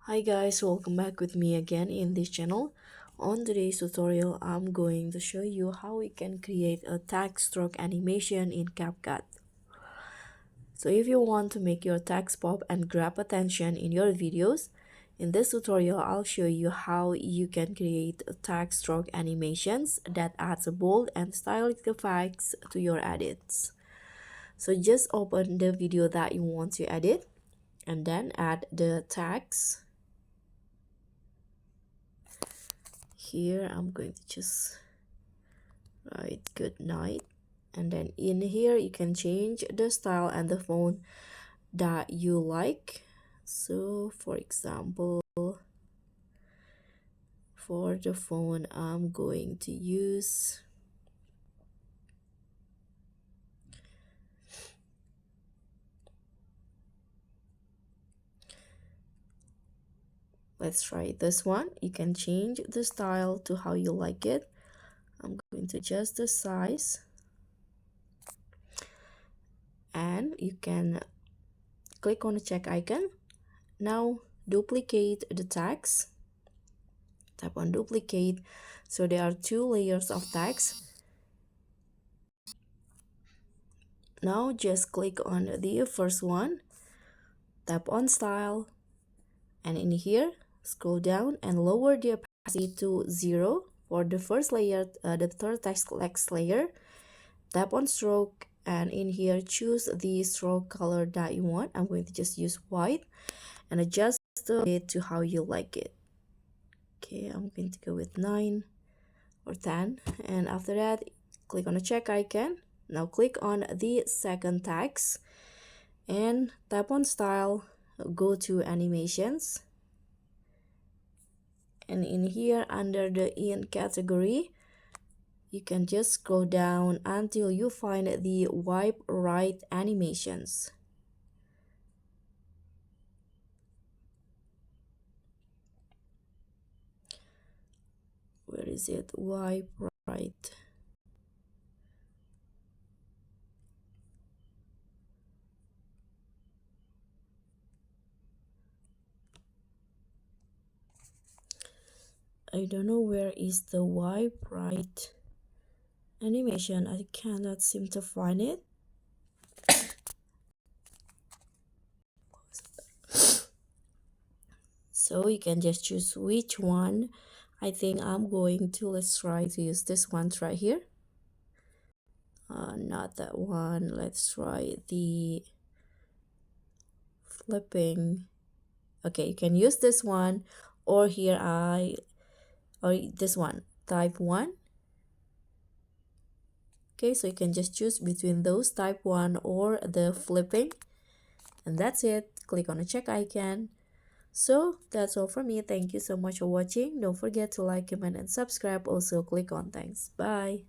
Hi guys, welcome back with me again in this channel. On today's tutorial, I'm going to show you how we can create a text stroke animation in CapCut. So if you want to make your text pop and grab attention in your videos, in this tutorial, I'll show you how you can create text stroke animations that adds a bold and stylish effects to your edits. So just open the video that you want to edit and then add the text. Here I'm going to just write good night, and then in here you can change the style and the font that you like. So for example, for the font I'm going to use let's try this one. You can change the style to how you like it. I'm going to adjust the size, and you can click on the check icon. Now duplicate the text, tap on duplicate. So there are two layers of text. Now just click on the first one, tap on style, and in here scroll down and lower the opacity to 0 for the first layer, the third text layer. Tap on stroke, and in here choose the stroke color that you want. I'm going to just use white and adjust it to how you like it. Okay, I'm going to go with 9 or 10, and after that click on the check icon. Now click on the second text and tap on style, go to animations, and in here under the in category you can just scroll down until you find the wipe right animations. Where is it? Wipe right. I don't know where is the wipe right animation. I cannot seem to find it. So you can just choose which one. I think I'm going to, let's try to use this one right here. Not that one. Let's try the flipping. Okay, you can use this one, or here or this one, type 1. Okay, so you can just choose between those, type 1 or the flipping, and that's it. Click on the check icon. So that's all from me. Thank you so much for watching. Don't forget to like, comment, and subscribe. Also click on thanks. Bye.